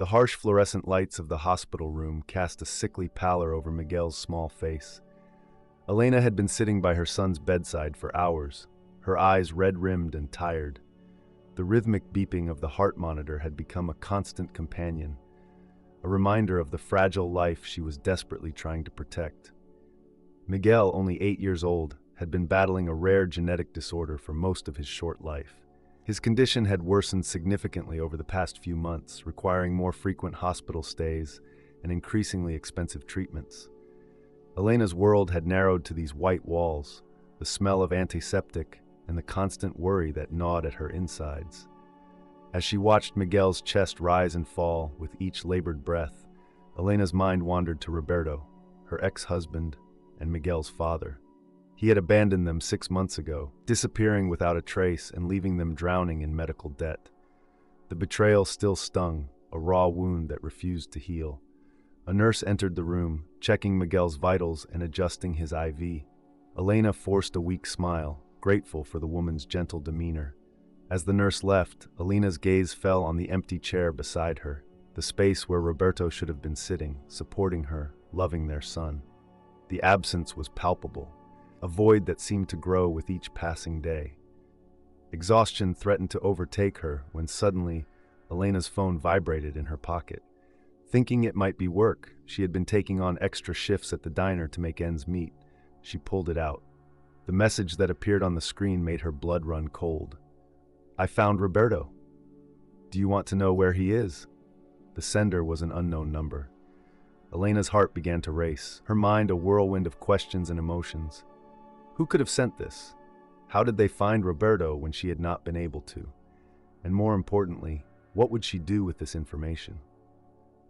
The harsh fluorescent lights of the hospital room cast a sickly pallor over Miguel's small face. Elena had been sitting by her son's bedside for hours, her eyes red-rimmed and tired. The rhythmic beeping of the heart monitor had become a constant companion, a reminder of the fragile life she was desperately trying to protect. Miguel, only 8 years old, had been battling a rare genetic disorder for most of his short life. His condition had worsened significantly over the past few months, requiring more frequent hospital stays and increasingly expensive treatments. Elena's world had narrowed to these white walls, the smell of antiseptic, and the constant worry that gnawed at her insides. As she watched Miguel's chest rise and fall with each labored breath, Elena's mind wandered to Roberto, her ex-husband, and Miguel's father. He had abandoned them 6 months ago, disappearing without a trace and leaving them drowning in medical debt. The betrayal still stung, a raw wound that refused to heal. A nurse entered the room, checking Miguel's vitals and adjusting his IV. Elena forced a weak smile, grateful for the woman's gentle demeanor. As the nurse left, Elena's gaze fell on the empty chair beside her, the space where Roberto should have been sitting, supporting her, loving their son. The absence was palpable, a void that seemed to grow with each passing day. Exhaustion threatened to overtake her when suddenly Elena's phone vibrated in her pocket. Thinking it might be work, she had been taking on extra shifts at the diner to make ends meet. She pulled it out. The message that appeared on the screen made her blood run cold. "I found Roberto. Do you want to know where he is?" The sender was an unknown number. Elena's heart began to race, her mind a whirlwind of questions and emotions. Who could have sent this? How did they find Roberto when she had not been able to? And more importantly, what would she do with this information?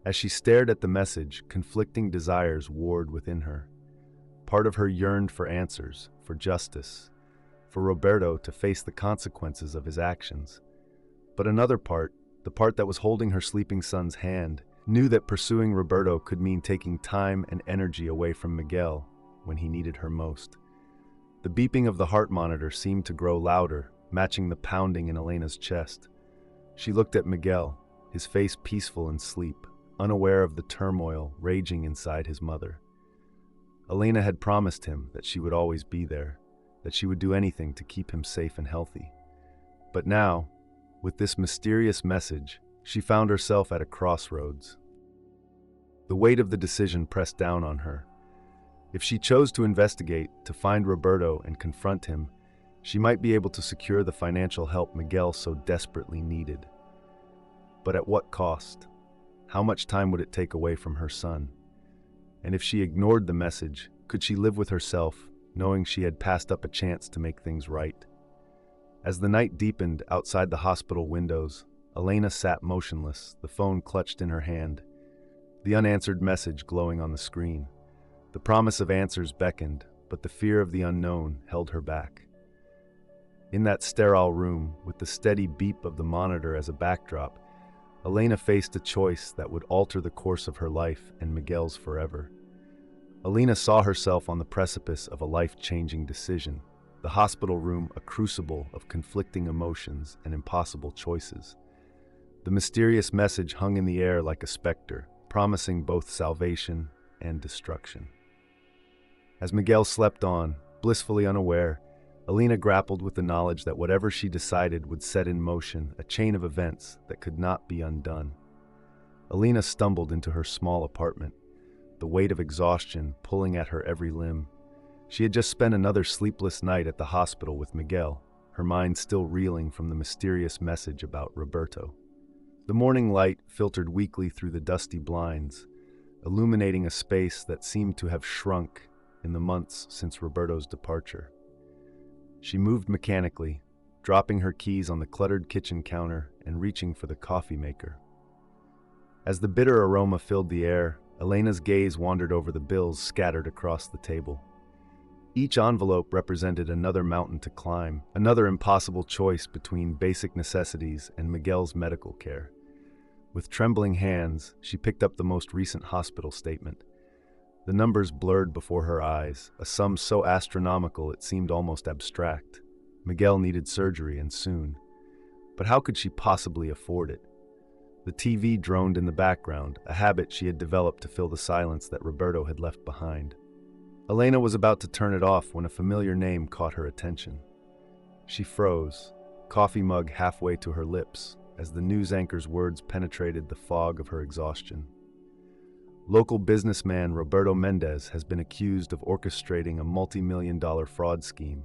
As she stared at the message, conflicting desires warred within her. Part of her yearned for answers, for justice, for Roberto to face the consequences of his actions. But another part, the part that was holding her sleeping son's hand, knew that pursuing Roberto could mean taking time and energy away from Miguel when he needed her most. The beeping of the heart monitor seemed to grow louder, matching the pounding in Elena's chest. She looked at Miguel, his face peaceful in sleep, unaware of the turmoil raging inside his mother. Elena had promised him that she would always be there, that she would do anything to keep him safe and healthy. But now, with this mysterious message, she found herself at a crossroads. The weight of the decision pressed down on her. If she chose to investigate, to find Roberto and confront him, she might be able to secure the financial help Miguel so desperately needed. But at what cost? How much time would it take away from her son? And if she ignored the message, could she live with herself, knowing she had passed up a chance to make things right? As the night deepened outside the hospital windows, Elena sat motionless, the phone clutched in her hand, the unanswered message glowing on the screen. The promise of answers beckoned, but the fear of the unknown held her back. In that sterile room, with the steady beep of the monitor as a backdrop, Elena faced a choice that would alter the course of her life and Miguel's forever. Elena saw herself on the precipice of a life-changing decision, the hospital room a crucible of conflicting emotions and impossible choices. The mysterious message hung in the air like a specter, promising both salvation and destruction. As Miguel slept on, blissfully unaware, Elena grappled with the knowledge that whatever she decided would set in motion a chain of events that could not be undone. Elena stumbled into her small apartment, the weight of exhaustion pulling at her every limb. She had just spent another sleepless night at the hospital with Miguel, her mind still reeling from the mysterious message about Roberto. The morning light filtered weakly through the dusty blinds, illuminating a space that seemed to have shrunk in the months since Roberto's departure. She moved mechanically, dropping her keys on the cluttered kitchen counter and reaching for the coffee maker. As the bitter aroma filled the air, Elena's gaze wandered over the bills scattered across the table. Each envelope represented another mountain to climb, another impossible choice between basic necessities and Miguel's medical care. With trembling hands, she picked up the most recent hospital statement. The numbers blurred before her eyes, a sum so astronomical it seemed almost abstract. Miguel needed surgery, and soon. But how could she possibly afford it? The TV droned in the background, a habit she had developed to fill the silence that Roberto had left behind. Elena was about to turn it off when a familiar name caught her attention. She froze, coffee mug halfway to her lips, as the news anchor's words penetrated the fog of her exhaustion. Local businessman Roberto Mendez has been accused of orchestrating a multi-million-dollar fraud scheme.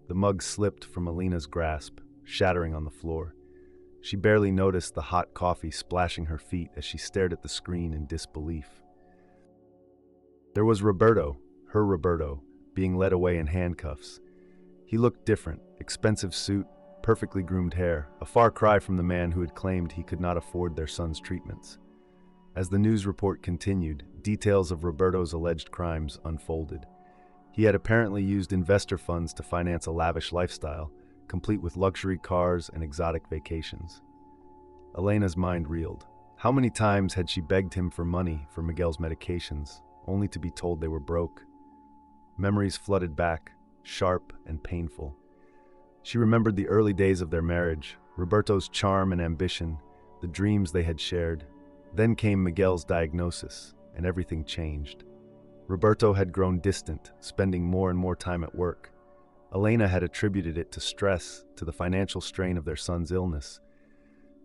The mug slipped from Elena's grasp, shattering on the floor. She barely noticed the hot coffee splashing her feet as she stared at the screen in disbelief. There was Roberto, her Roberto, being led away in handcuffs. He looked different, expensive suit, perfectly groomed hair, a far cry from the man who had claimed he could not afford their son's treatments. As the news report continued, details of Roberto's alleged crimes unfolded. He had apparently used investor funds to finance a lavish lifestyle, complete with luxury cars and exotic vacations. Elena's mind reeled. How many times had she begged him for money for Miguel's medications, only to be told they were broke? Memories flooded back, sharp and painful. She remembered the early days of their marriage, Roberto's charm and ambition, the dreams they had shared. Then came Miguel's diagnosis, and everything changed. Roberto had grown distant, spending more and more time at work. Elena had attributed it to stress, to the financial strain of their son's illness.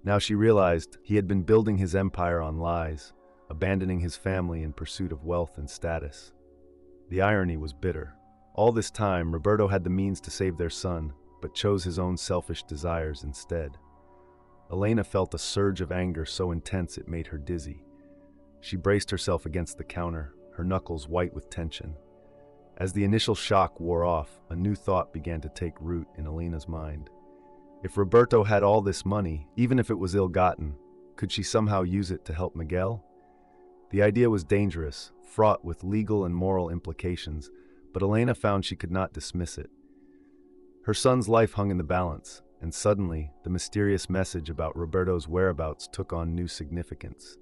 Now she realized he had been building his empire on lies, abandoning his family in pursuit of wealth and status. The irony was bitter. All this time, Roberto had the means to save their son, but chose his own selfish desires instead. Elena felt a surge of anger so intense it made her dizzy. She braced herself against the counter, her knuckles white with tension. As the initial shock wore off, a new thought began to take root in Elena's mind. If Roberto had all this money, even if it was ill-gotten, could she somehow use it to help Miguel? The idea was dangerous, fraught with legal and moral implications, but Elena found she could not dismiss it. Her son's life hung in the balance, and suddenly, the mysterious message about Roberto's whereabouts took on new significance.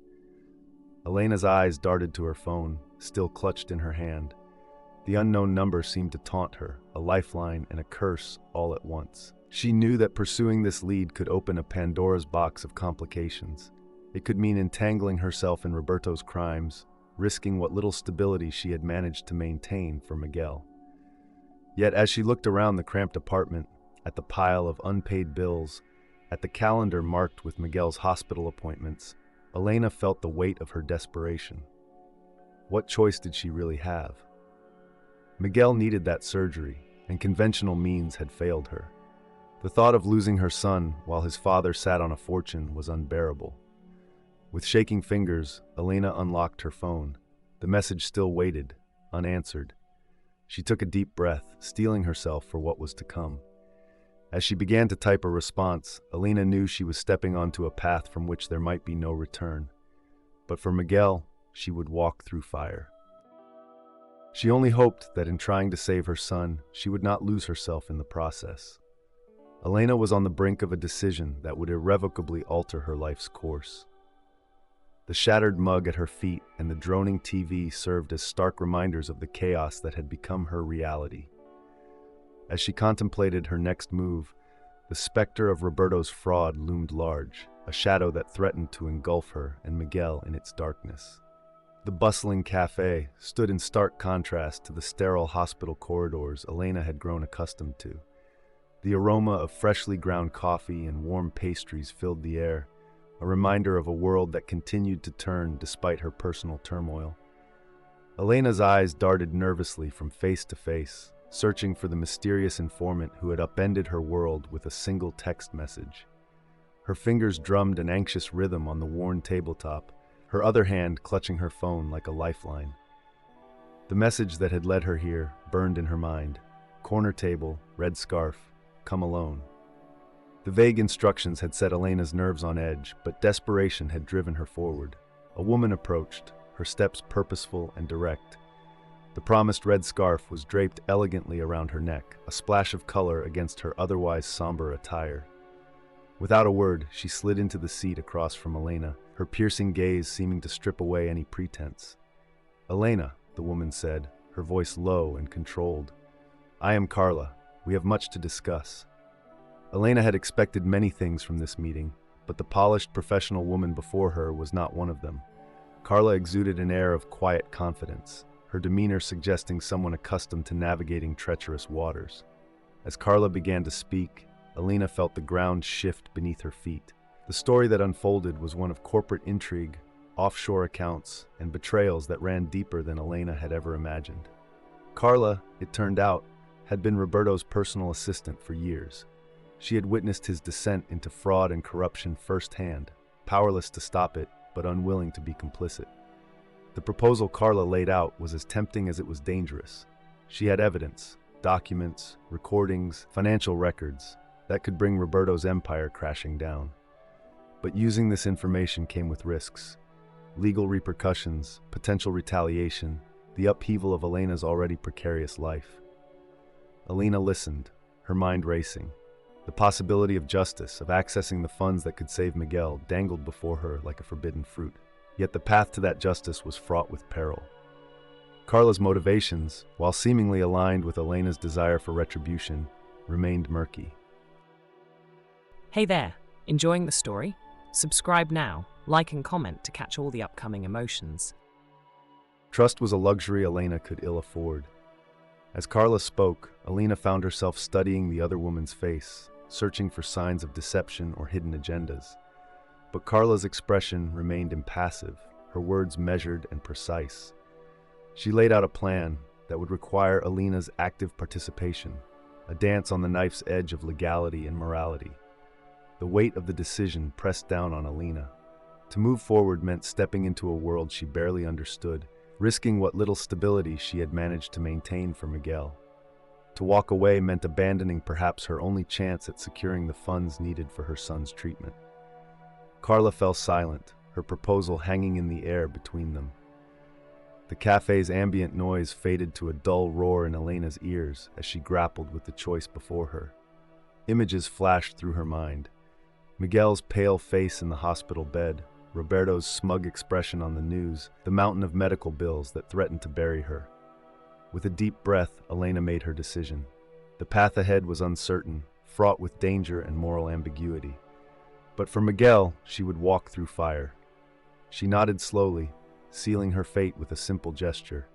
Elena's eyes darted to her phone, still clutched in her hand. The unknown number seemed to taunt her, a lifeline and a curse all at once. She knew that pursuing this lead could open a Pandora's box of complications. It could mean entangling herself in Roberto's crimes, risking what little stability she had managed to maintain for Miguel. Yet as she looked around the cramped apartment, at the pile of unpaid bills, at the calendar marked with Miguel's hospital appointments, Elena felt the weight of her desperation. What choice did she really have? Miguel needed that surgery, and conventional means had failed her. The thought of losing her son while his father sat on a fortune was unbearable. With shaking fingers, Elena unlocked her phone. The message still waited, unanswered. She took a deep breath, steeling herself for what was to come. As she began to type a response, Elena knew she was stepping onto a path from which there might be no return. But for Miguel, she would walk through fire. She only hoped that in trying to save her son, she would not lose herself in the process. Elena was on the brink of a decision that would irrevocably alter her life's course. The shattered mug at her feet and the droning TV served as stark reminders of the chaos that had become her reality. As she contemplated her next move, the specter of Roberto's fraud loomed large, a shadow that threatened to engulf her and Miguel in its darkness. The bustling cafe stood in stark contrast to the sterile hospital corridors Elena had grown accustomed to. The aroma of freshly ground coffee and warm pastries filled the air, a reminder of a world that continued to turn despite her personal turmoil. Elena's eyes darted nervously from face to face, searching for the mysterious informant who had upended her world with a single text message. Her fingers drummed an anxious rhythm on the worn tabletop, her other hand clutching her phone like a lifeline. The message that had led her here burned in her mind. Corner table, red scarf, come alone. The vague instructions had set Elena's nerves on edge, but desperation had driven her forward. A woman approached, her steps purposeful and direct. The promised red scarf was draped elegantly around her neck, a splash of color against her otherwise somber attire. Without a word, she slid into the seat across from Elena, her piercing gaze seeming to strip away any pretense. "Elena," the woman said, her voice low and controlled. "I am Carla. We have much to discuss." Elena had expected many things from this meeting, but the polished professional woman before her was not one of them. Carla exuded an air of quiet confidence, her demeanor suggesting someone accustomed to navigating treacherous waters. As Carla began to speak, Elena felt the ground shift beneath her feet. The story that unfolded was one of corporate intrigue, offshore accounts, and betrayals that ran deeper than Elena had ever imagined. Carla, it turned out, had been Roberto's personal assistant for years. She had witnessed his descent into fraud and corruption firsthand, powerless to stop it, but unwilling to be complicit. The proposal Carla laid out was as tempting as it was dangerous. She had evidence, documents, recordings, financial records, that could bring Roberto's empire crashing down. But using this information came with risks. Legal repercussions, potential retaliation, the upheaval of Elena's already precarious life. Elena listened, her mind racing. The possibility of justice, of accessing the funds that could save Miguel, dangled before her like a forbidden fruit. Yet the path to that justice was fraught with peril. Carla's motivations, while seemingly aligned with Elena's desire for retribution, remained murky. Hey there, enjoying the story? Subscribe now, like and comment to catch all the upcoming emotions. Trust was a luxury Elena could ill afford. As Carla spoke, Elena found herself studying the other woman's face, searching for signs of deception or hidden agendas. But Carla's expression remained impassive, her words measured and precise. She laid out a plan that would require Elena's active participation, a dance on the knife's edge of legality and morality. The weight of the decision pressed down on Elena. To move forward meant stepping into a world she barely understood, risking what little stability she had managed to maintain for Miguel. To walk away meant abandoning perhaps her only chance at securing the funds needed for her son's treatment. Carla fell silent, her proposal hanging in the air between them. The cafe's ambient noise faded to a dull roar in Elena's ears as she grappled with the choice before her. Images flashed through her mind. Miguel's pale face in the hospital bed, Roberto's smug expression on the news, the mountain of medical bills that threatened to bury her. With a deep breath, Elena made her decision. The path ahead was uncertain, fraught with danger and moral ambiguity. But for Miguel, she would walk through fire. She nodded slowly, sealing her fate with a simple gesture.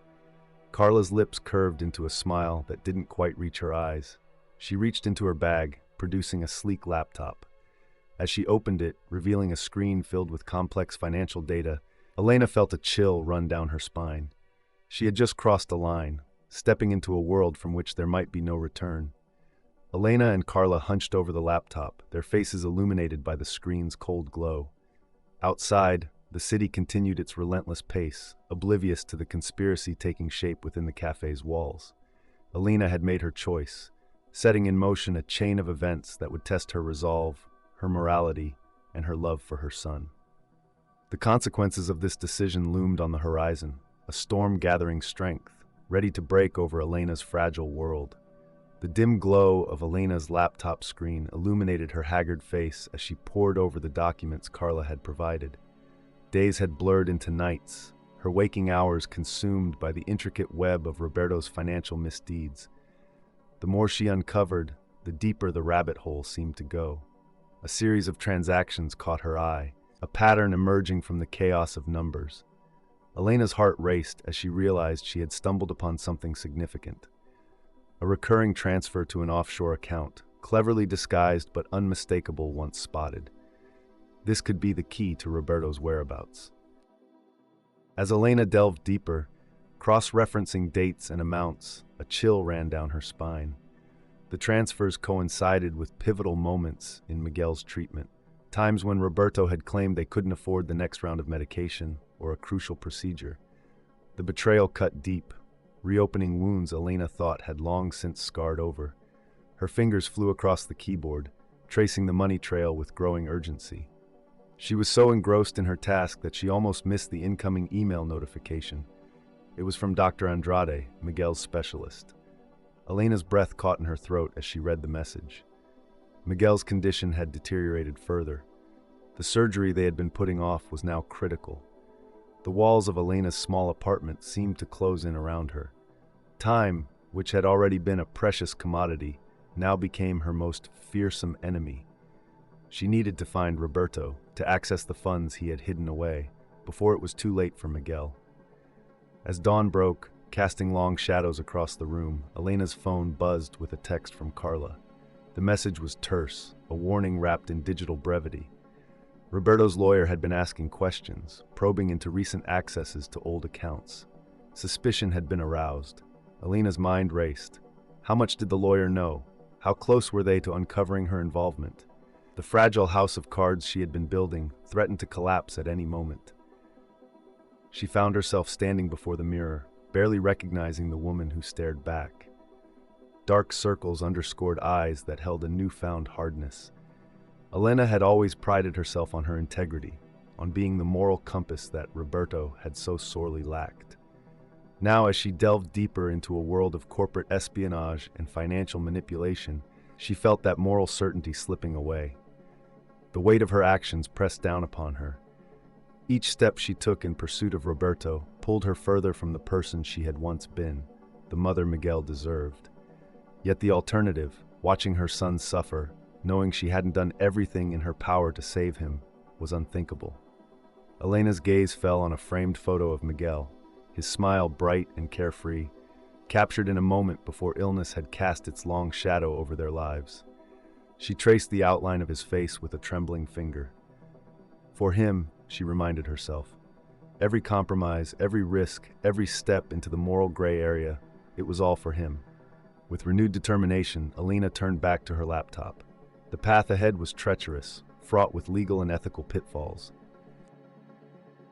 Carla's lips curved into a smile that didn't quite reach her eyes. She reached into her bag, producing a sleek laptop. As she opened it, revealing a screen filled with complex financial data, Elena felt a chill run down her spine. She had just crossed a line, stepping into a world from which there might be no return. Elena and Carla hunched over the laptop, their faces illuminated by the screen's cold glow. Outside, the city continued its relentless pace, oblivious to the conspiracy taking shape within the cafe's walls. Elena had made her choice, setting in motion a chain of events that would test her resolve, her morality, and her love for her son. The consequences of this decision loomed on the horizon, a storm gathering strength, ready to break over Elena's fragile world. The dim glow of Elena's laptop screen illuminated her haggard face as she pored over the documents Carla had provided. Days had blurred into nights, her waking hours consumed by the intricate web of Roberto's financial misdeeds. The more she uncovered, the deeper the rabbit hole seemed to go. A series of transactions caught her eye, a pattern emerging from the chaos of numbers. Elena's heart raced as she realized she had stumbled upon something significant. A recurring transfer to an offshore account, cleverly disguised but unmistakable once spotted. This could be the key to Roberto's whereabouts. As Elena delved deeper, cross-referencing dates and amounts, a chill ran down her spine. The transfers coincided with pivotal moments in Miguel's treatment, times when Roberto had claimed they couldn't afford the next round of medication or a crucial procedure. The betrayal cut deep, reopening wounds Elena thought had long since scarred over. Her fingers flew across the keyboard, tracing the money trail with growing urgency. She was so engrossed in her task that she almost missed the incoming email notification. It was from Dr. Andrade, Miguel's specialist. Elena's breath caught in her throat as she read the message. Miguel's condition had deteriorated further. The surgery they had been putting off was now critical. The walls of Elena's small apartment seemed to close in around her. Time, which had already been a precious commodity, now became her most fearsome enemy. She needed to find Roberto to access the funds he had hidden away before it was too late for Miguel. As dawn broke, casting long shadows across the room, Elena's phone buzzed with a text from Carla. The message was terse, a warning wrapped in digital brevity. Roberto's lawyer had been asking questions, probing into recent accesses to old accounts. Suspicion had been aroused. Elena's mind raced. How much did the lawyer know? How close were they to uncovering her involvement? The fragile house of cards she had been building threatened to collapse at any moment. She found herself standing before the mirror, barely recognizing the woman who stared back. Dark circles underscored eyes that held a newfound hardness. Elena had always prided herself on her integrity, on being the moral compass that Roberto had so sorely lacked. Now, as she delved deeper into a world of corporate espionage and financial manipulation, she felt that moral certainty slipping away. The weight of her actions pressed down upon her. Each step she took in pursuit of Roberto pulled her further from the person she had once been, the mother Miguel deserved. Yet the alternative, watching her son suffer, knowing she hadn't done everything in her power to save him, was unthinkable. Elena's gaze fell on a framed photo of Miguel, his smile bright and carefree, captured in a moment before illness had cast its long shadow over their lives. She traced the outline of his face with a trembling finger. For him, she reminded herself, every compromise, every risk, every step into the moral gray area, it was all for him. With renewed determination, Elena turned back to her laptop. The path ahead was treacherous, fraught with legal and ethical pitfalls.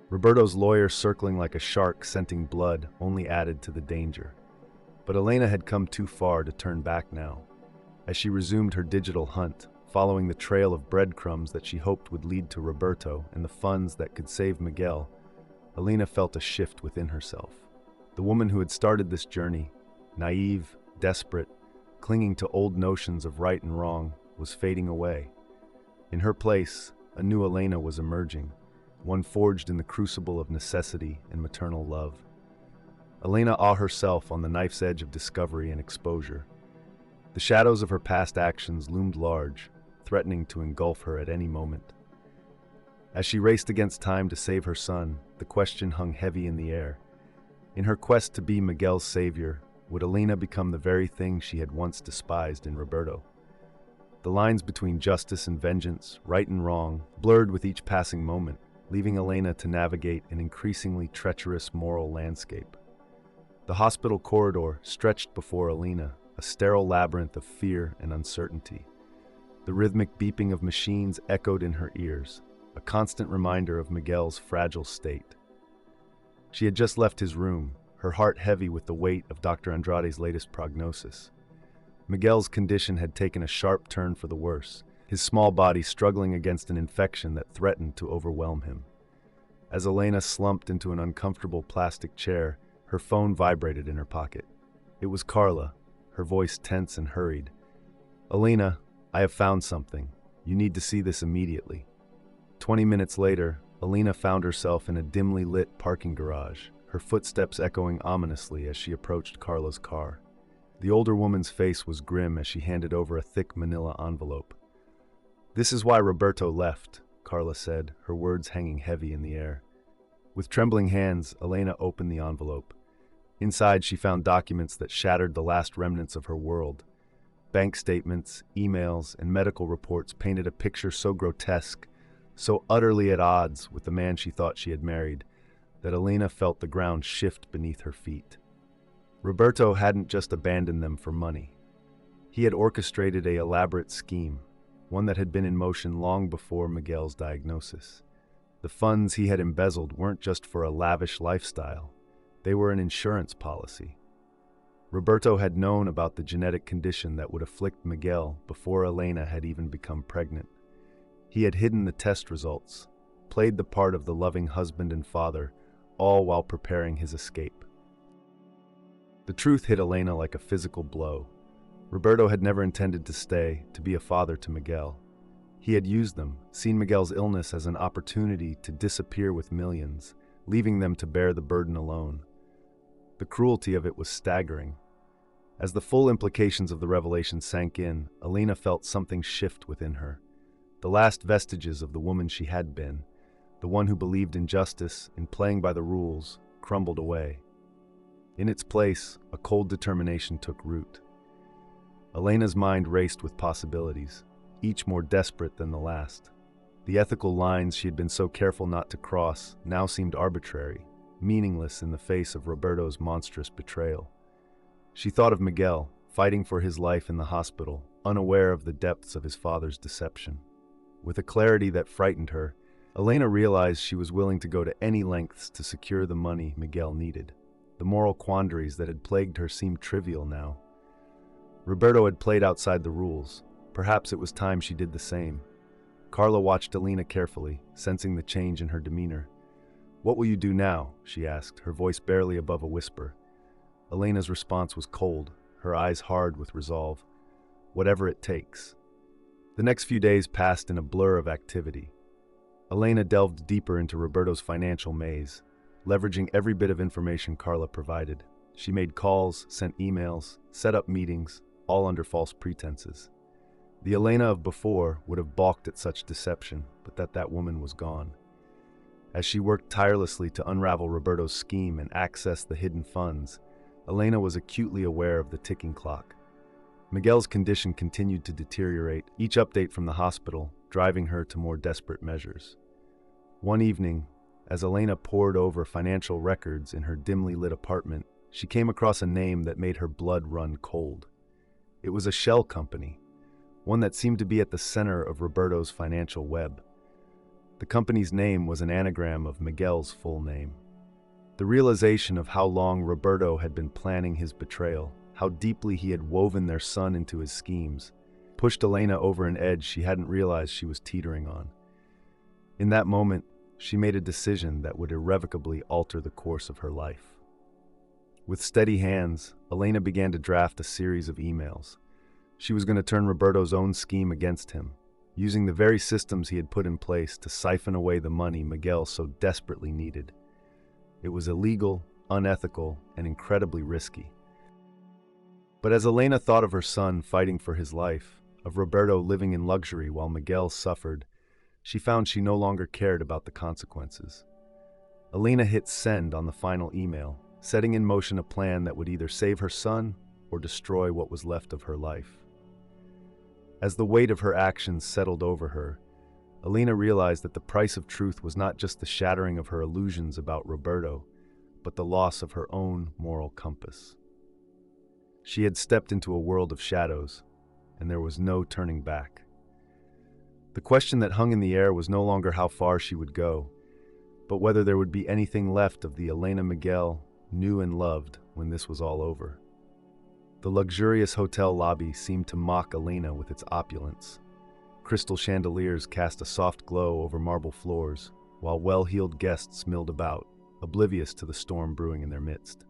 Roberto's lawyer circling like a shark scenting blood only added to the danger. But Elena had come too far to turn back now. As she resumed her digital hunt, following the trail of breadcrumbs that she hoped would lead to Roberto and the funds that could save Miguel, Elena felt a shift within herself. The woman who had started this journey, naive, desperate, clinging to old notions of right and wrong, was fading away. In her place, a new Elena was emerging, one forged in the crucible of necessity and maternal love. Elena saw herself on the knife's edge of discovery and exposure. The shadows of her past actions loomed large, threatening to engulf her at any moment. As she raced against time to save her son, the question hung heavy in the air. In her quest to be Miguel's savior, would Elena become the very thing she had once despised in Roberto? The lines between justice and vengeance, right and wrong, blurred with each passing moment, leaving Elena to navigate an increasingly treacherous moral landscape. The hospital corridor stretched before Elena, a sterile labyrinth of fear and uncertainty. The rhythmic beeping of machines echoed in her ears, a constant reminder of Miguel's fragile state. She had just left his room, her heart heavy with the weight of Dr. Andrade's latest prognosis. Miguel's condition had taken a sharp turn for the worse, his small body struggling against an infection that threatened to overwhelm him. As Elena slumped into an uncomfortable plastic chair, her phone vibrated in her pocket. It was Carla, her voice tense and hurried. "Elena, I have found something. You need to see this immediately." 20 minutes later, Elena found herself in a dimly lit parking garage, her footsteps echoing ominously as she approached Carla's car. The older woman's face was grim as she handed over a thick manila envelope. "This is why Roberto left," Carla said, her words hanging heavy in the air. With trembling hands, Elena opened the envelope. Inside, she found documents that shattered the last remnants of her world. Bank statements, emails, and medical reports painted a picture so grotesque, so utterly at odds with the man she thought she had married, that Elena felt the ground shift beneath her feet. Roberto hadn't just abandoned them for money. He had orchestrated an elaborate scheme, one that had been in motion long before Miguel's diagnosis. The funds he had embezzled weren't just for a lavish lifestyle. They were an insurance policy. Roberto had known about the genetic condition that would afflict Miguel before Elena had even become pregnant. He had hidden the test results, played the part of the loving husband and father, all while preparing his escape. The truth hit Elena like a physical blow. Roberto had never intended to stay, to be a father to Miguel. He had used them, seen Miguel's illness as an opportunity to disappear with millions, leaving them to bear the burden alone. The cruelty of it was staggering. As the full implications of the revelation sank in, Elena felt something shift within her. the last vestiges of the woman she had been, the one who believed in justice and playing by the rules, crumbled away. In its place, a cold determination took root. Elena's mind raced with possibilities, each more desperate than the last. The ethical lines she had been so careful not to cross now seemed arbitrary, meaningless in the face of Roberto's monstrous betrayal. She thought of Miguel, fighting for his life in the hospital, unaware of the depths of his father's deception. With a clarity that frightened her, Elena realized she was willing to go to any lengths to secure the money Miguel needed. The moral quandaries that had plagued her seemed trivial now. Roberto had played outside the rules. Perhaps it was time she did the same. Carla watched Elena carefully, sensing the change in her demeanor. "What will you do now?" she asked, her voice barely above a whisper. Elena's response was cold, her eyes hard with resolve. "Whatever it takes." The next few days passed in a blur of activity. Elena delved deeper into Roberto's financial maze, leveraging every bit of information Carla provided. She made calls, sent emails, set up meetings, all under false pretenses. The Elena of before would have balked at such deception, but that woman was gone. As she worked tirelessly to unravel Roberto's scheme and access the hidden funds, Elena was acutely aware of the ticking clock. Miguel's condition continued to deteriorate, each update from the hospital driving her to more desperate measures. One evening, as Elena pored over financial records in her dimly lit apartment, she came across a name that made her blood run cold. It was a shell company, one that seemed to be at the center of Roberto's financial web. The company's name was an anagram of Miguel's full name. The realization of how long Roberto had been planning his betrayal, how deeply he had woven their son into his schemes, pushed Elena over an edge she hadn't realized she was teetering on. In that moment, she made a decision that would irrevocably alter the course of her life. With steady hands, Elena began to draft a series of emails. She was going to turn Roberto's own scheme against him, using the very systems he had put in place to siphon away the money Miguel so desperately needed. It was illegal, unethical, and incredibly risky. But as Elena thought of her son fighting for his life, of Roberto living in luxury while Miguel suffered, she found she no longer cared about the consequences. Elena hit send on the final email, setting in motion a plan that would either save her son or destroy what was left of her life. As the weight of her actions settled over her, Elena realized that the price of truth was not just the shattering of her illusions about Roberto, but the loss of her own moral compass. She had stepped into a world of shadows, and there was no turning back. The question that hung in the air was no longer how far she would go, but whether there would be anything left of the Elena Miguel knew and loved when this was all over. The luxurious hotel lobby seemed to mock Elena with its opulence. Crystal chandeliers cast a soft glow over marble floors, while well-heeled guests milled about, oblivious to the storm brewing in their midst.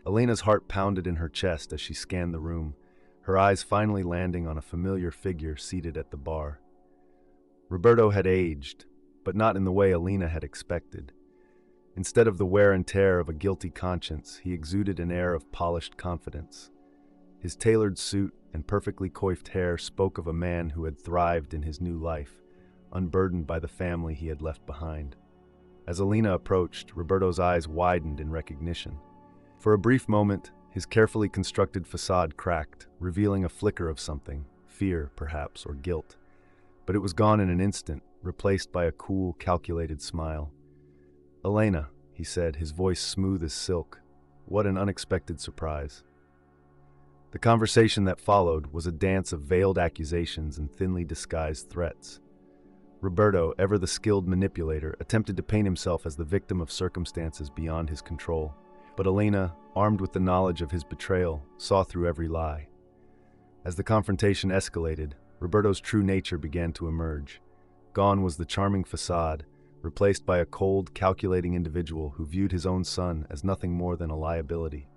Elena's heart pounded in her chest as she scanned the room, her eyes finally landing on a familiar figure seated at the bar. Roberto had aged, but not in the way Elena had expected. Instead of the wear and tear of a guilty conscience, he exuded an air of polished confidence. His tailored suit and perfectly coiffed hair spoke of a man who had thrived in his new life, unburdened by the family he had left behind. As Elena approached, Roberto's eyes widened in recognition. For a brief moment, his carefully constructed facade cracked, revealing a flicker of something, fear, perhaps, or guilt. But it was gone in an instant, replaced by a cool, calculated smile. "Elena," he said, his voice smooth as silk. What an unexpected surprise. The conversation that followed was a dance of veiled accusations and thinly disguised threats. Roberto, ever the skilled manipulator, attempted to paint himself as the victim of circumstances beyond his control. But Elena, armed with the knowledge of his betrayal, saw through every lie. As the confrontation escalated, Roberto's true nature began to emerge. Gone was the charming facade, replaced by a cold, calculating individual who viewed his own son as nothing more than a liability.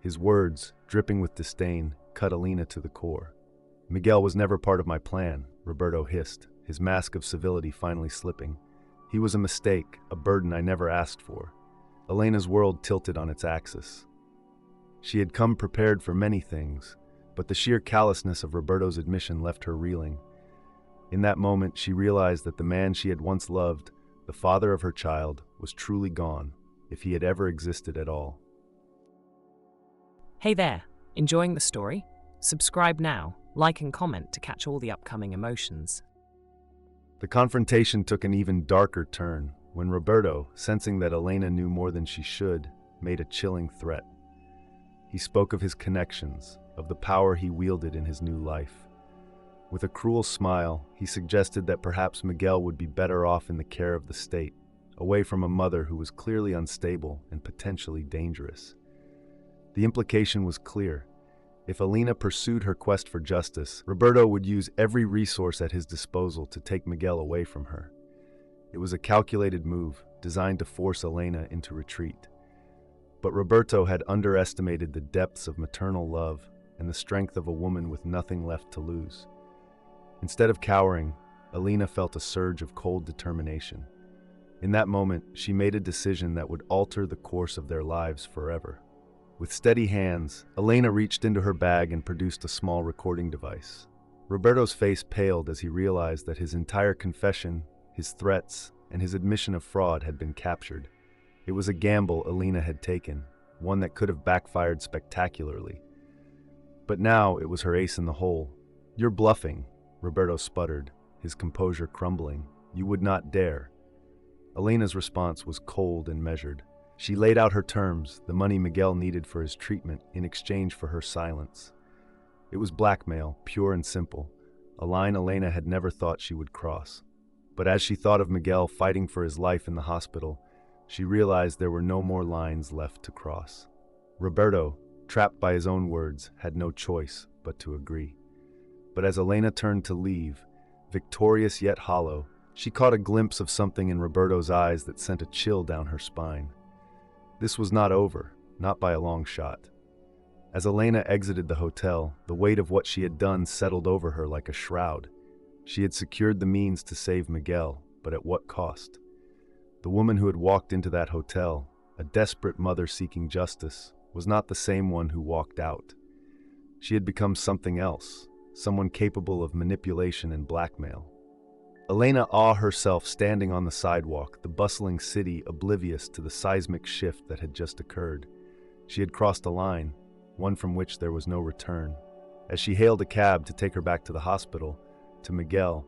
His words, dripping with disdain, cut Elena to the core. "Miguel was never part of my plan," Roberto hissed, his mask of civility finally slipping. "He was a mistake, a burden I never asked for." Elena's world tilted on its axis. She had come prepared for many things, but the sheer callousness of Roberto's admission left her reeling. In that moment, she realized that the man she had once loved, the father of her child, was truly gone, if he had ever existed at all. Hey there, enjoying the story? Subscribe now, like and comment to catch all the upcoming emotions. The confrontation took an even darker turn when Roberto, sensing that Elena knew more than she should, made a chilling threat. He spoke of his connections, of the power he wielded in his new life. With a cruel smile, he suggested that perhaps Miguel would be better off in the care of the state, away from a mother who was clearly unstable and potentially dangerous. The implication was clear. If Elena pursued her quest for justice, Roberto would use every resource at his disposal to take Miguel away from her. It was a calculated move, designed to force Elena into retreat. But Roberto had underestimated the depths of maternal love and the strength of a woman with nothing left to lose. Instead of cowering, Elena felt a surge of cold determination. In that moment, she made a decision that would alter the course of their lives forever. With steady hands, Elena reached into her bag and produced a small recording device. Roberto's face paled as he realized that his entire confession, his threats, and his admission of fraud had been captured. It was a gamble Elena had taken, one that could have backfired spectacularly. But now it was her ace in the hole. "You're bluffing," Roberto sputtered, his composure crumbling. "You would not dare." Elena's response was cold and measured. She laid out her terms, the money Miguel needed for his treatment, in exchange for her silence. It was blackmail, pure and simple, a line Elena had never thought she would cross. But as she thought of Miguel fighting for his life in the hospital, she realized there were no more lines left to cross. Roberto, trapped by his own words, had no choice but to agree. But as Elena turned to leave, victorious yet hollow, she caught a glimpse of something in Roberto's eyes that sent a chill down her spine. This was not over, not by a long shot. As Elena exited the hotel, the weight of what she had done settled over her like a shroud. She had secured the means to save Miguel, but at what cost? The woman who had walked into that hotel, a desperate mother seeking justice, was not the same one who walked out. She had become something else, someone capable of manipulation and blackmail. Elena saw herself standing on the sidewalk, the bustling city oblivious to the seismic shift that had just occurred. She had crossed a line, one from which there was no return. As she hailed a cab to take her back to the hospital, to Miguel,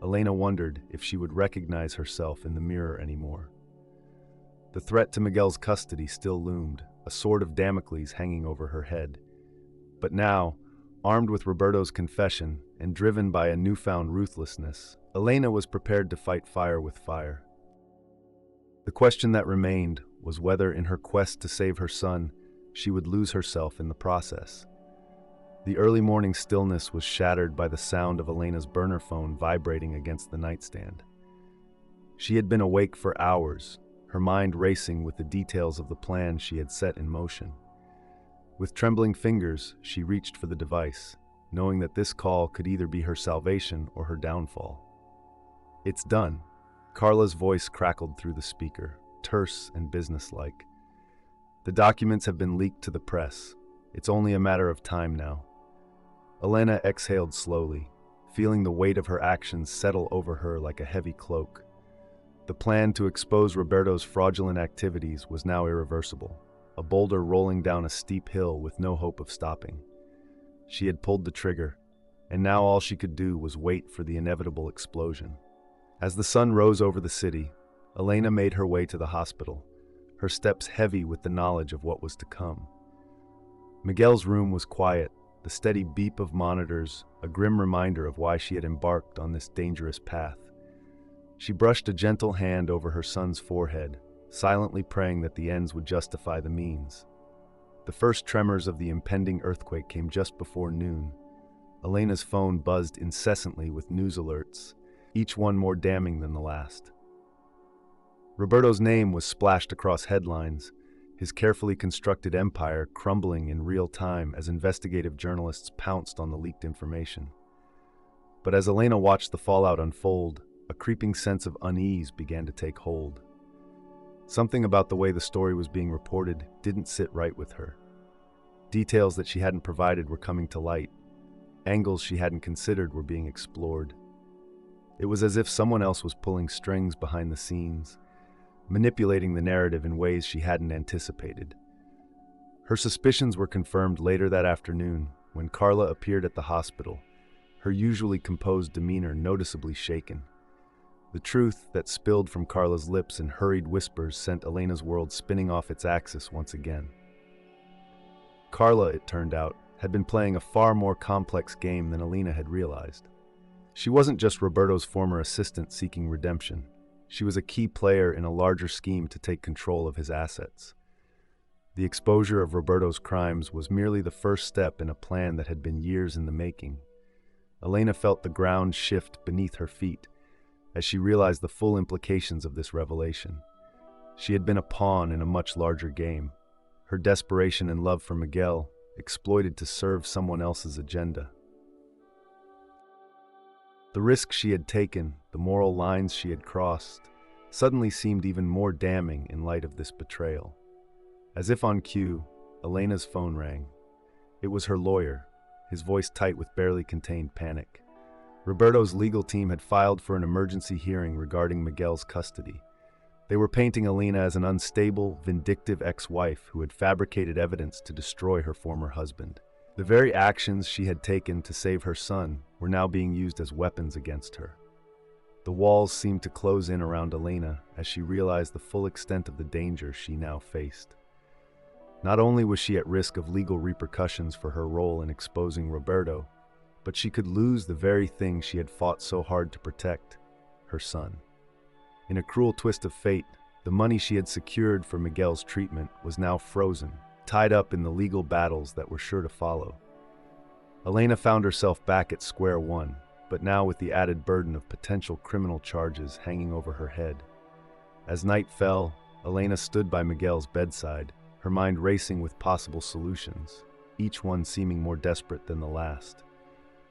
Elena wondered if she would recognize herself in the mirror anymore. The threat to Miguel's custody still loomed, a sword of Damocles hanging over her head. But now, armed with Roberto's confession and driven by a newfound ruthlessness, Elena was prepared to fight fire with fire. The question that remained was whether, in her quest to save her son, she would lose herself in the process. The early morning stillness was shattered by the sound of Elena's burner phone vibrating against the nightstand. She had been awake for hours, her mind racing with the details of the plan she had set in motion. With trembling fingers, she reached for the device, knowing that this call could either be her salvation or her downfall. "It's done." Carla's voice crackled through the speaker, terse and businesslike. "The documents have been leaked to the press. It's only a matter of time now." Elena exhaled slowly, feeling the weight of her actions settle over her like a heavy cloak. The plan to expose Roberto's fraudulent activities was now irreversible, a boulder rolling down a steep hill with no hope of stopping. She had pulled the trigger, and now all she could do was wait for the inevitable explosion. As the sun rose over the city, Elena made her way to the hospital, her steps heavy with the knowledge of what was to come. Miguel's room was quiet, the steady beep of monitors, a grim reminder of why she had embarked on this dangerous path. She brushed a gentle hand over her son's forehead, silently praying that the ends would justify the means. The first tremors of the impending earthquake came just before noon. Elena's phone buzzed incessantly with news alerts, each one more damning than the last. Roberto's name was splashed across headlines, his carefully constructed empire crumbling in real time as investigative journalists pounced on the leaked information. But as Elena watched the fallout unfold, a creeping sense of unease began to take hold. Something about the way the story was being reported didn't sit right with her. Details that she hadn't provided were coming to light. Angles she hadn't considered were being explored. It was as if someone else was pulling strings behind the scenes, manipulating the narrative in ways she hadn't anticipated. Her suspicions were confirmed later that afternoon when Carla appeared at the hospital, her usually composed demeanor noticeably shaken. The truth that spilled from Carla's lips in hurried whispers sent Elena's world spinning off its axis once again. Carla, it turned out, had been playing a far more complex game than Elena had realized. She wasn't just Roberto's former assistant seeking redemption. She was a key player in a larger scheme to take control of his assets. The exposure of Roberto's crimes was merely the first step in a plan that had been years in the making. Elena felt the ground shift beneath her feet as she realized the full implications of this revelation. She had been a pawn in a much larger game, her desperation and love for Miguel exploited to serve someone else's agenda. The risk she had taken, the moral lines she had crossed, suddenly seemed even more damning in light of this betrayal. As if on cue, Elena's phone rang. It was her lawyer, his voice tight with barely contained panic. Roberto's legal team had filed for an emergency hearing regarding Miguel's custody. They were painting Elena as an unstable, vindictive ex-wife who had fabricated evidence to destroy her former husband. The very actions she had taken to save her son were now being used as weapons against her. The walls seemed to close in around Elena as she realized the full extent of the danger she now faced. Not only was she at risk of legal repercussions for her role in exposing Roberto, but she could lose the very thing she had fought so hard to protect, her son. In a cruel twist of fate, the money she had secured for Miguel's treatment was now frozen, tied up in the legal battles that were sure to follow. Elena found herself back at square one, but now with the added burden of potential criminal charges hanging over her head. As night fell, Elena stood by Miguel's bedside, her mind racing with possible solutions, each one seeming more desperate than the last.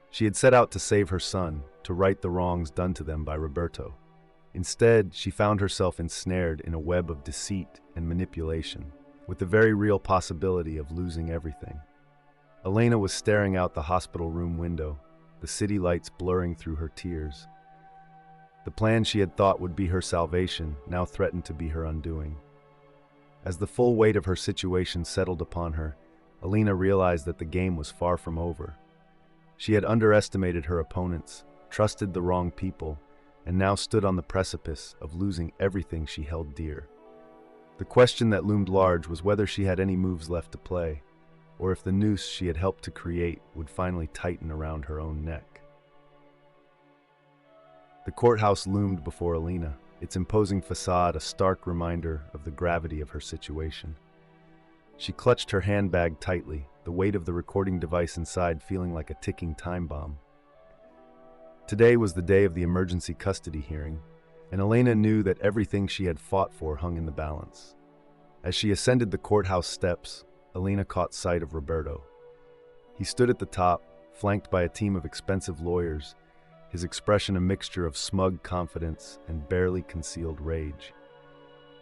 She had set out to save her son, to right the wrongs done to them by Roberto. Instead, she found herself ensnared in a web of deceit and manipulation, with the very real possibility of losing everything. Elena was staring out the hospital room window, the city lights blurring through her tears. The plan she had thought would be her salvation now threatened to be her undoing. As the full weight of her situation settled upon her, Elena realized that the game was far from over. She had underestimated her opponents, trusted the wrong people, and now stood on the precipice of losing everything she held dear. The question that loomed large was whether she had any moves left to play, or if the noose she had helped to create would finally tighten around her own neck. The courthouse loomed before Elena, its imposing facade a stark reminder of the gravity of her situation. She clutched her handbag tightly, the weight of the recording device inside feeling like a ticking time bomb. Today was the day of the emergency custody hearing, and Elena knew that everything she had fought for hung in the balance. As she ascended the courthouse steps, Elena caught sight of Roberto. He stood at the top, flanked by a team of expensive lawyers, his expression a mixture of smug confidence and barely concealed rage.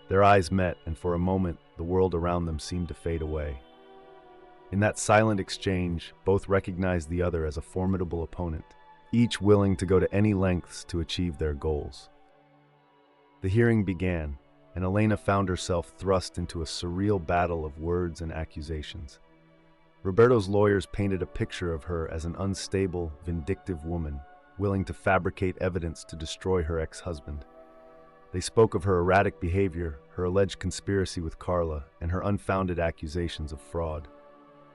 Their eyes met, and for a moment, the world around them seemed to fade away. In that silent exchange, both recognized the other as a formidable opponent, each willing to go to any lengths to achieve their goals. The hearing began, and Elena found herself thrust into a surreal battle of words and accusations. Roberto's lawyers painted a picture of her as an unstable, vindictive woman, willing to fabricate evidence to destroy her ex-husband. They spoke of her erratic behavior, her alleged conspiracy with Carla, and her unfounded accusations of fraud.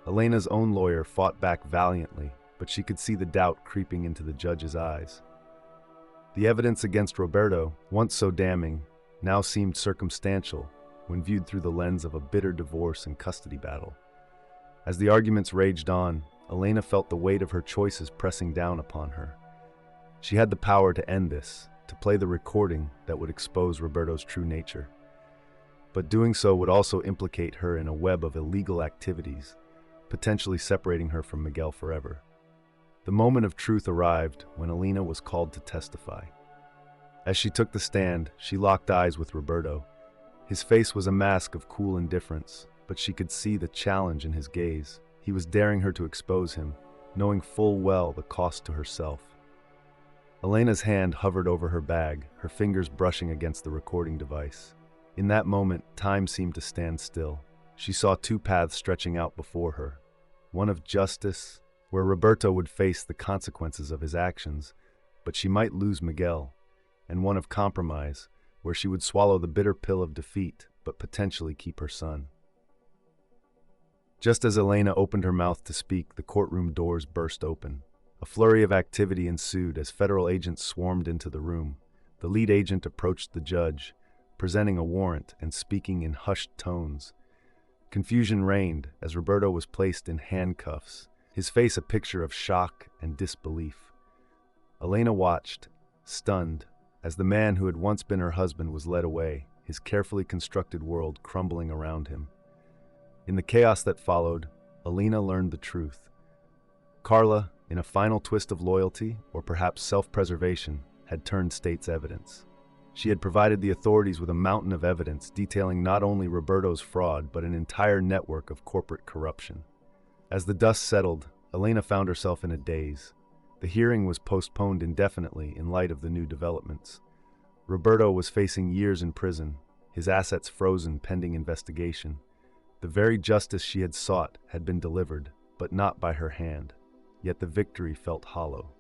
Elena's own lawyer fought back valiantly, but she could see the doubt creeping into the judge's eyes. The evidence against Roberto, once so damning, now seemed circumstantial when viewed through the lens of a bitter divorce and custody battle. As the arguments raged on, Elena felt the weight of her choices pressing down upon her. She had the power to end this, to play the recording that would expose Roberto's true nature. But doing so would also implicate her in a web of illegal activities, potentially separating her from Miguel forever. The moment of truth arrived when Elena was called to testify. As she took the stand, she locked eyes with Roberto. His face was a mask of cool indifference, but she could see the challenge in his gaze. He was daring her to expose him, knowing full well the cost to herself. Elena's hand hovered over her bag, her fingers brushing against the recording device. In that moment, time seemed to stand still. She saw two paths stretching out before her. One of justice, where Roberto would face the consequences of his actions, but she might lose Miguel, and one of compromise, where she would swallow the bitter pill of defeat, but potentially keep her son. Just as Elena opened her mouth to speak, the courtroom doors burst open. A flurry of activity ensued as federal agents swarmed into the room. The lead agent approached the judge, presenting a warrant and speaking in hushed tones. Confusion reigned as Roberto was placed in handcuffs, his face a picture of shock and disbelief. Elena watched, stunned, as the man who had once been her husband was led away, his carefully constructed world crumbling around him. In the chaos that followed, Elena learned the truth. Carla, in a final twist of loyalty, or perhaps self-preservation, had turned state's evidence. She had provided the authorities with a mountain of evidence detailing not only Roberto's fraud, but an entire network of corporate corruption. As the dust settled, Elena found herself in a daze. The hearing was postponed indefinitely in light of the new developments. Roberto was facing years in prison, his assets frozen pending investigation. The very justice she had sought had been delivered, but not by her hand. Yet the victory felt hollow.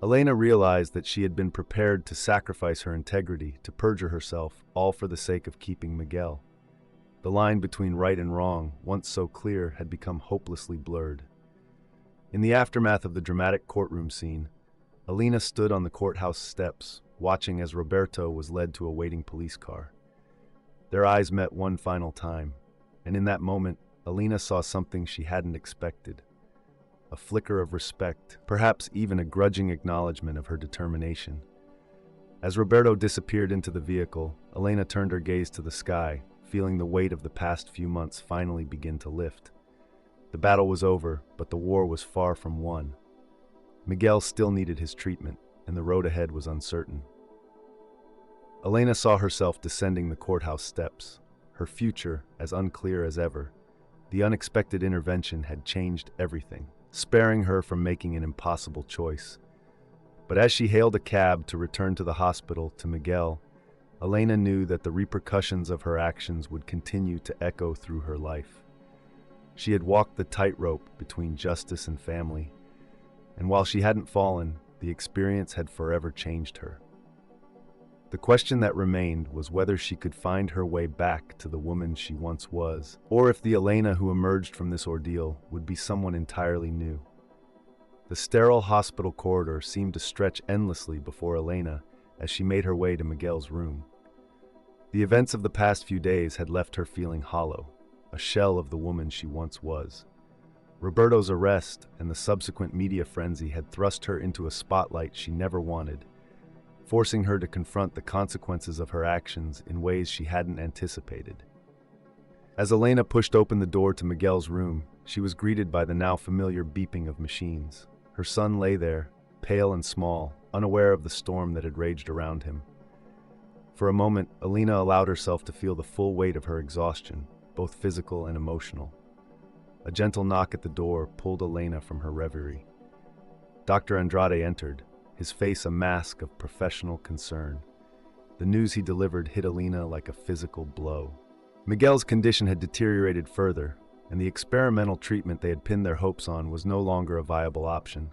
Elena realized that she had been prepared to sacrifice her integrity, to perjure herself, all for the sake of keeping Miguel. The line between right and wrong, once so clear, had become hopelessly blurred. In the aftermath of the dramatic courtroom scene, Elena stood on the courthouse steps, watching as Roberto was led to a waiting police car. Their eyes met one final time, and in that moment, Elena saw something she hadn't expected. A flicker of respect, perhaps even a grudging acknowledgement of her determination. As Roberto disappeared into the vehicle, Elena turned her gaze to the sky, feeling the weight of the past few months finally begin to lift. The battle was over, but the war was far from won. Miguel still needed his treatment, and the road ahead was uncertain. Elena saw herself descending the courthouse steps, her future as unclear as ever. The unexpected intervention had changed everything, sparing her from making an impossible choice. But as she hailed a cab to return to the hospital to Miguel, Elena knew that the repercussions of her actions would continue to echo through her life. She had walked the tightrope between justice and family, and while she hadn't fallen, the experience had forever changed her. The question that remained was whether she could find her way back to the woman she once was, or if the Elena who emerged from this ordeal would be someone entirely new. The sterile hospital corridor seemed to stretch endlessly before Elena as she made her way to Miguel's room. The events of the past few days had left her feeling hollow, a shell of the woman she once was. Roberto's arrest and the subsequent media frenzy had thrust her into a spotlight she never wanted, forcing her to confront the consequences of her actions in ways she hadn't anticipated. As Elena pushed open the door to Miguel's room, she was greeted by the now familiar beeping of machines. Her son lay there, pale and small, unaware of the storm that had raged around him. For a moment, Elena allowed herself to feel the full weight of her exhaustion, both physical and emotional. A gentle knock at the door pulled Elena from her reverie. Dr. Andrade entered, his face a mask of professional concern. The news he delivered hit Elena like a physical blow. Miguel's condition had deteriorated further, and the experimental treatment they had pinned their hopes on was no longer a viable option.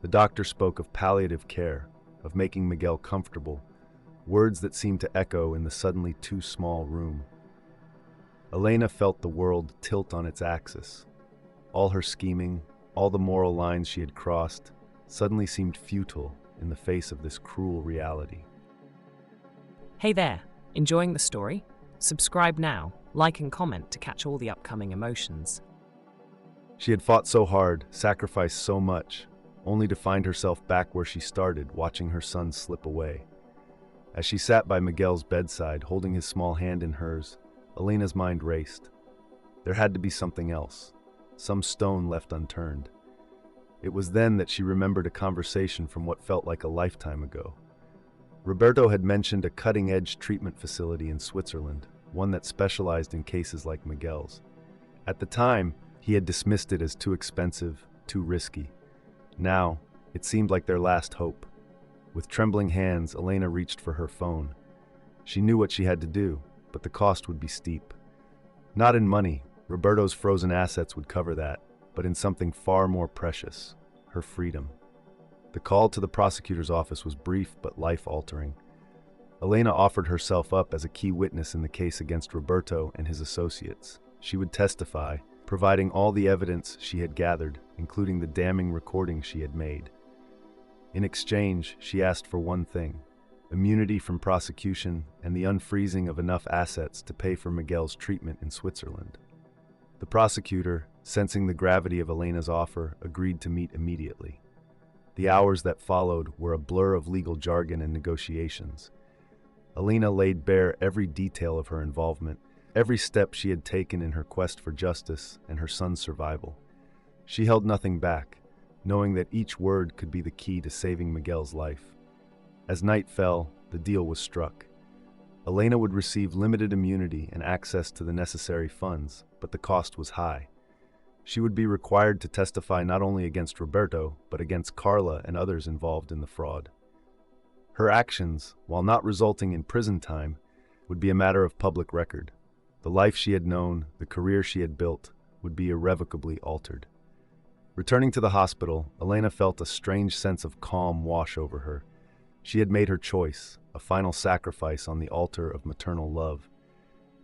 The doctor spoke of palliative care, of making Miguel comfortable, words that seemed to echo in the suddenly too small room. Elena felt the world tilt on its axis. All her scheming, all the moral lines she had crossed, suddenly seemed futile in the face of this cruel reality. Hey there, enjoying the story? Subscribe now, like and comment to catch all the upcoming emotions. She had fought so hard, sacrificed so much, only to find herself back where she started, watching her son slip away. As she sat by Miguel's bedside, holding his small hand in hers, Elena's mind raced. There had to be something else, some stone left unturned. It was then that she remembered a conversation from what felt like a lifetime ago. Roberto had mentioned a cutting-edge treatment facility in Switzerland, one that specialized in cases like Miguel's. At the time, he had dismissed it as too expensive, too risky. Now, It seemed like their last hope. With trembling hands, Elena reached for her phone. She knew what she had to do, but the cost would be steep. Not in money, Roberto's frozen assets would cover that, but in something far more precious, her freedom. The call to the prosecutor's office was brief but life-altering. Elena offered herself up as a key witness in the case against Roberto and his associates. She would testify, providing all the evidence she had gathered, including the damning recordings she had made. In exchange, she asked for one thing: immunity from prosecution and the unfreezing of enough assets to pay for Miguel's treatment in Switzerland. The prosecutor, sensing the gravity of Elena's offer, agreed to meet immediately. The hours that followed were a blur of legal jargon and negotiations. Elena laid bare every detail of her involvement, every step she had taken in her quest for justice and her son's survival. She held nothing back, knowing that each word could be the key to saving Miguel's life. As night fell, the deal was struck. Elena would receive limited immunity and access to the necessary funds, but the cost was high. She would be required to testify not only against Roberto, but against Carla and others involved in the fraud. Her actions, while not resulting in prison time, would be a matter of public record. The life she had known, the career she had built, would be irrevocably altered. Returning to the hospital, Elena felt a strange sense of calm wash over her. She had made her choice, a final sacrifice on the altar of maternal love.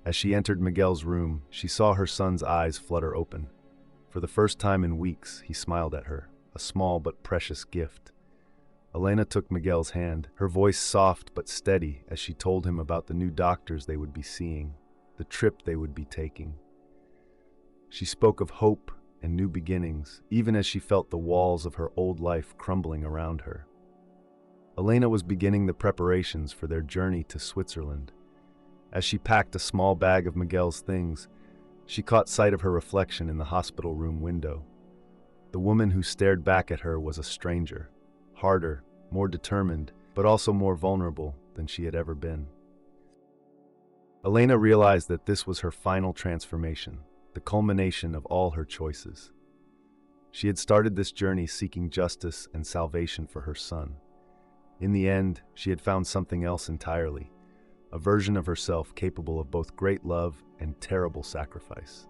As she entered Miguel's room, she saw her son's eyes flutter open. For the first time in weeks, he smiled at her, a small but precious gift. Elena took Miguel's hand, her voice soft but steady as she told him about the new doctors they would be seeing, the trip they would be taking. She spoke of hope and new beginnings, even as she felt the walls of her old life crumbling around her. Elena was beginning the preparations for their journey to Switzerland. As she packed a small bag of Miguel's things, she caught sight of her reflection in the hospital room window. The woman who stared back at her was a stranger, harder, more determined, but also more vulnerable than she had ever been. Elena realized that this was her final transformation, the culmination of all her choices. She had started this journey seeking justice and salvation for her son. In the end, she had found something else entirely, a version of herself capable of both great love and terrible sacrifice.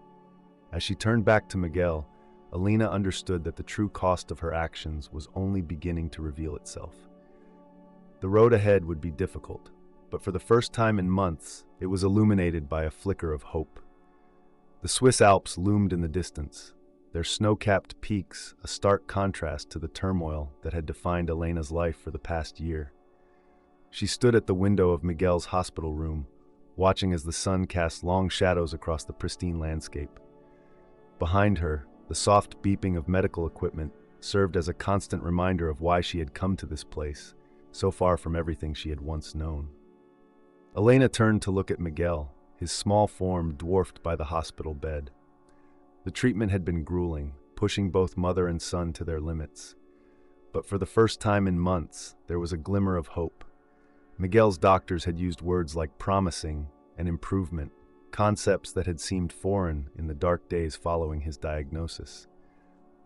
As she turned back to Miguel, Elena understood that the true cost of her actions was only beginning to reveal itself. The road ahead would be difficult, but for the first time in months, it was illuminated by a flicker of hope. The Swiss Alps loomed in the distance, their snow-capped peaks a stark contrast to the turmoil that had defined Elena's life for the past year. She stood at the window of Miguel's hospital room, watching as the sun cast long shadows across the pristine landscape. Behind her, the soft beeping of medical equipment served as a constant reminder of why she had come to this place, so far from everything she had once known. Elena turned to look at Miguel, his small form dwarfed by the hospital bed. The treatment had been grueling, pushing both mother and son to their limits. But for the first time in months, there was a glimmer of hope. Miguel's doctors had used words like promising and improvement, concepts that had seemed foreign in the dark days following his diagnosis.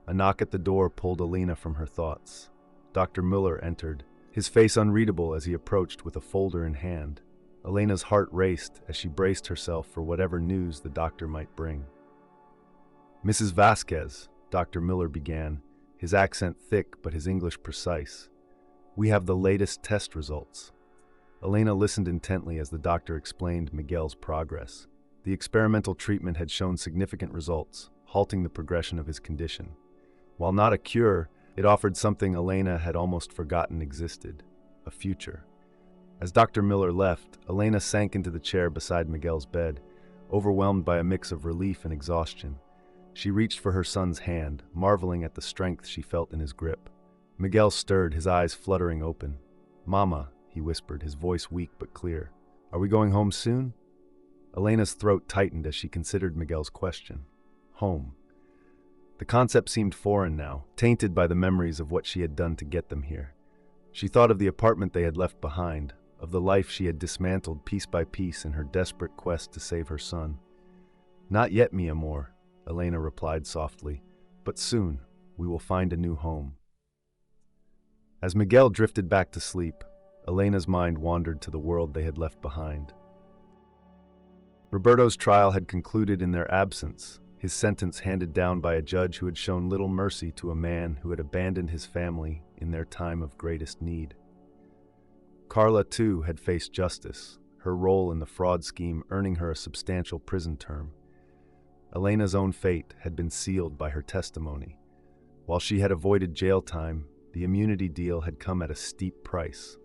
A knock at the door pulled Elena from her thoughts. Dr. Müller entered, his face unreadable as he approached with a folder in hand. Elena's heart raced as she braced herself for whatever news the doctor might bring. "Mrs. Vasquez," Dr. Müller began, his accent thick but his English precise. "We have the latest test results." Elena listened intently as the doctor explained Miguel's progress. The experimental treatment had shown significant results, halting the progression of his condition. While not a cure, it offered something Elena had almost forgotten existed: a future. As Dr. Müller left, Elena sank into the chair beside Miguel's bed, overwhelmed by a mix of relief and exhaustion. She reached for her son's hand, marveling at the strength she felt in his grip. Miguel stirred, his eyes fluttering open. "Mama," he whispered, his voice weak but clear. "Are we going home soon?" Elena's throat tightened as she considered Miguel's question. Home. The concept seemed foreign now, tainted by the memories of what she had done to get them here. She thought of the apartment they had left behind, of the life she had dismantled piece by piece in her desperate quest to save her son. "Not yet, mi amor," Elena replied softly, "but soon we will find a new home." As Miguel drifted back to sleep, Elena's mind wandered to the world they had left behind. Roberto's trial had concluded in their absence, his sentence handed down by a judge who had shown little mercy to a man who had abandoned his family in their time of greatest need. Carla, too, had faced justice, her role in the fraud scheme earning her a substantial prison term. Elena's own fate had been sealed by her testimony. While she had avoided jail time, the immunity deal had come at a steep price.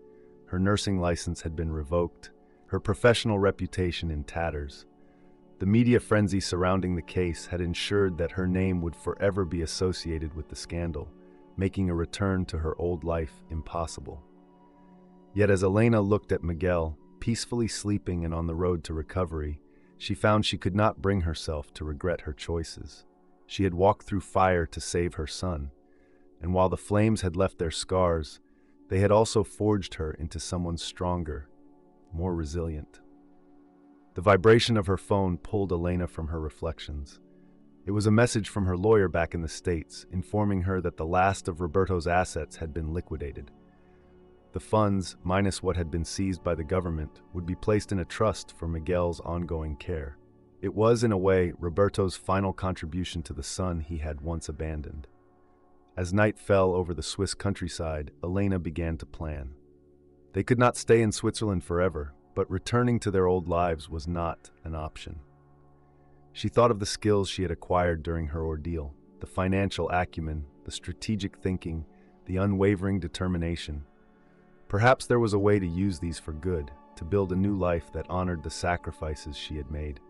Her nursing license had been revoked, her professional reputation in tatters. The media frenzy surrounding the case had ensured that her name would forever be associated with the scandal, making a return to her old life impossible. Yet as Elena looked at Miguel, peacefully sleeping and on the road to recovery, she found she could not bring herself to regret her choices. She had walked through fire to save her son, and while the flames had left their scars, they had also forged her into someone stronger, more resilient. The vibration of her phone pulled Elena from her reflections. It was a message from her lawyer back in the States, informing her that the last of Roberto's assets had been liquidated. The funds, minus what had been seized by the government, would be placed in a trust for Miguel's ongoing care. It was, in a way, Roberto's final contribution to the son he had once abandoned. As night fell over the Swiss countryside, Elena began to plan. They could not stay in Switzerland forever, but returning to their old lives was not an option. She thought of the skills she had acquired during her ordeal, the financial acumen, the strategic thinking, the unwavering determination. Perhaps there was a way to use these for good, to build a new life that honored the sacrifices she had made.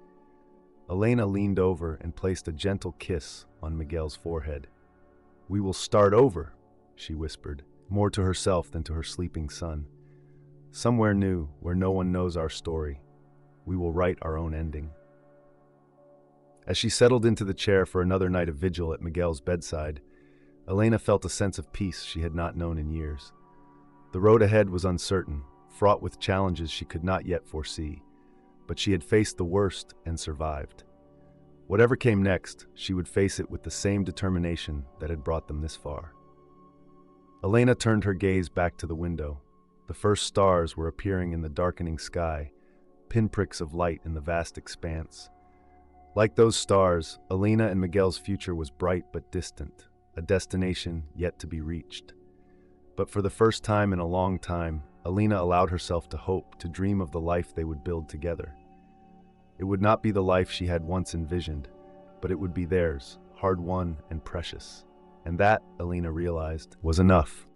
Elena leaned over and placed a gentle kiss on Miguel's forehead. "We will start over," she whispered, more to herself than to her sleeping son. "Somewhere new, where no one knows our story. We will write our own ending." As she settled into the chair for another night of vigil at Miguel's bedside, Elena felt a sense of peace she had not known in years. The road ahead was uncertain, fraught with challenges she could not yet foresee, but she had faced the worst and survived. Whatever came next, she would face it with the same determination that had brought them this far. Elena turned her gaze back to the window. The first stars were appearing in the darkening sky, pinpricks of light in the vast expanse. Like those stars, Elena and Miguel's future was bright but distant, a destination yet to be reached. But for the first time in a long time, Elena allowed herself to hope, to dream of the life they would build together. It would not be the life she had once envisioned, but it would be theirs, hard-won and precious. And that, Elena realized, was enough.